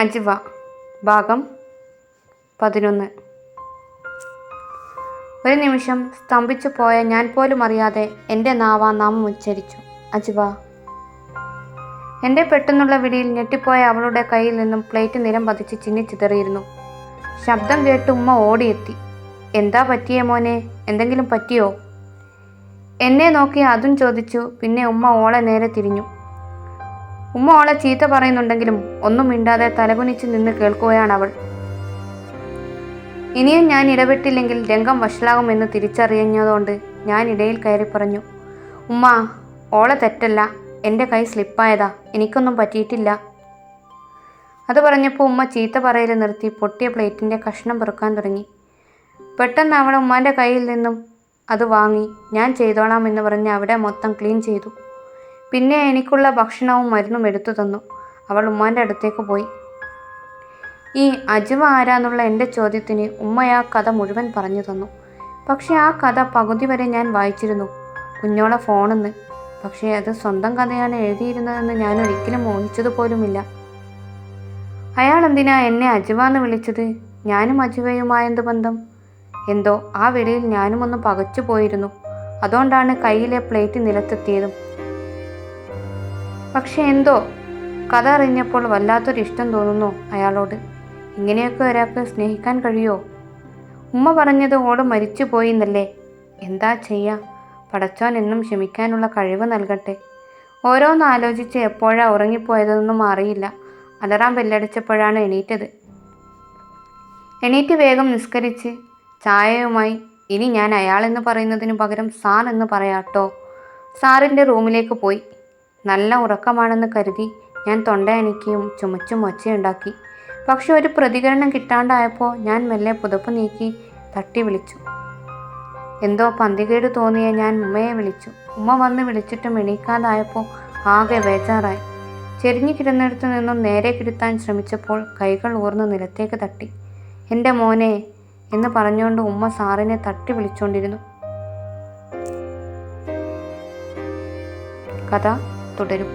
അജ്വ ഭാഗം 11. ഒരു നിമിഷം സ്തംഭിച്ചു പോയ ഞാൻ പോലും അറിയാതെ എൻ്റെ നാമം ഉച്ചരിച്ചു. അജ്വ. എൻ്റെ പെട്ടെന്നുള്ള വിളിയിൽ ഞെട്ടിപ്പോയ അവളുടെ കയ്യിൽ നിന്നും പ്ലേറ്റ് നിലം പതിച്ച് ചിന്നിച്ചിതറിയിരുന്നു. ശബ്ദം കേട്ട് ഉമ്മ ഓടിയെത്തി. എന്താ പറ്റിയേ മോനെ, എന്തെങ്കിലും പറ്റിയോ? എന്നെ നോക്കി അതും ചോദിച്ചു. പിന്നെ ഉമ്മ ഓളെ നേരെ തിരിഞ്ഞു. ഉമ്മ ഓളെ ചീത്ത പറയുന്നുണ്ടെങ്കിലും ഒന്നും മിണ്ടാതെ തലകുനിച്ച് നിന്ന് കേൾക്കുകയാണ് അവൾ. ഇനിയും ഞാൻ ഇടപെട്ടില്ലെങ്കിൽ രംഗം വഷളാകുമെന്ന് തിരിച്ചറിഞ്ഞതുകൊണ്ട് ഞാൻ ഇടയിൽ കയറി പറഞ്ഞു, ഉമ്മ, ഓളെ തെറ്റല്ല, എൻ്റെ കൈ സ്ലിപ്പായതാ, എനിക്കൊന്നും പറ്റിയിട്ടില്ല. അത് പറഞ്ഞപ്പോൾ ഉമ്മ ചീത്ത പറയൽ നിർത്തി പൊട്ടിയ പ്ലേറ്റിൻ്റെ കഷ്ണം പെറുക്കാൻ തുടങ്ങി. പെട്ടെന്ന് അവൾ ഉമ്മാൻ്റെ കയ്യിൽ നിന്നും അത് വാങ്ങി ഞാൻ ചെയ്തോളാം എന്ന് പറഞ്ഞ് അവിടെ മൊത്തം ക്ലീൻ ചെയ്തു. പിന്നെ എനിക്കുള്ള ഭക്ഷണവും മരുന്നും എടുത്തു തന്നു. അവൾ ഉമ്മാൻ്റെ അടുത്തേക്ക് പോയി. ഈ അജ്വ ആരാന്നുള്ള എൻ്റെ ചോദ്യത്തിന് ഉമ്മ ആ കഥ മുഴുവൻ പറഞ്ഞു തന്നു. പക്ഷേ ആ കഥ പകുതി വരെ ഞാൻ വായിച്ചിരുന്നു, കുഞ്ഞോളെ ഫോണിന്ന്. പക്ഷേ അത് സ്വന്തം കഥയാണ് എഴുതിയിരുന്നതെന്ന് ഞാൻ ഒരിക്കലും ഊഹിച്ചതുപോലുമില്ല. അയാൾ എന്തിനാ എന്നെ അജ്വ എന്ന് വിളിച്ചത്? ഞാനും അജ്വയുമായെന്ത് ബന്ധം? എന്തോ ആ വിളിയിൽ ഞാനും ഒന്ന് പകച്ചു പോയിരുന്നു. അതുകൊണ്ടാണ് കയ്യിലെ പ്ലേറ്റ് നിലത്തെത്തിയതും. പക്ഷെ എന്തോ കഥ അറിഞ്ഞപ്പോൾ വല്ലാത്തൊരിഷ്ടം തോന്നുന്നു അയാളോട്. ഇങ്ങനെയൊക്കെ ഒരാൾക്ക് സ്നേഹിക്കാൻ കഴിയുമോ? ഉമ്മ പറഞ്ഞത് ഓട് മരിച്ചു പോയി എന്നല്ലേ? എന്താ ചെയ്യാ, പടച്ചോൻ എന്നും ക്ഷമിക്കാനുള്ള കഴിവ് നൽകട്ടെ. ഓരോന്ന് ആലോചിച്ച് എപ്പോഴാ ഉറങ്ങിപ്പോയതെന്നൊന്നും അറിയില്ല. അലറാം ബെല്ലടിച്ചപ്പോഴാണ് എണീറ്റത്. എണീറ്റ് വേഗം നിസ്കരിച്ച് ചായയുമായി. ഇനി ഞാൻ അയാളെന്ന് പറയുന്നതിന് പകരം സാർ എന്ന് പറയാട്ടോ. സാറിൻ്റെ റൂമിലേക്ക് പോയി. നല്ല ഉറക്കമാണെന്ന് കരുതി ഞാൻ തൊണ്ടയനക്കിയും ചുമച്ചും ഒച്ചയുണ്ടാക്കി. പക്ഷെ ഒരു പ്രതികരണം കിട്ടാണ്ടായപ്പോൾ ഞാൻ മെല്ലെ പുതപ്പ് നീക്കി തട്ടി വിളിച്ചു. എന്തോ പന്തികേട് തോന്നിയ ഞാൻ ഉമ്മയെ വിളിച്ചു. ഉമ്മ വന്ന് വിളിച്ചിട്ടും എണീക്കാതായപ്പോൾ ആകെ ബേജാറായി. ചെരിഞ്ഞു കിടന്നിടത്തു നിന്നും നേരെ കിടത്താൻ ശ്രമിച്ചപ്പോൾ കൈകൾ ഊർന്ന് നിലത്തേക്ക് തട്ടി. എൻ്റെ മോനെ എന്ന് പറഞ്ഞുകൊണ്ട് ഉമ്മ സാറിനെ തട്ടി വിളിച്ചുകൊണ്ടിരുന്നു. കഥ തുടരും.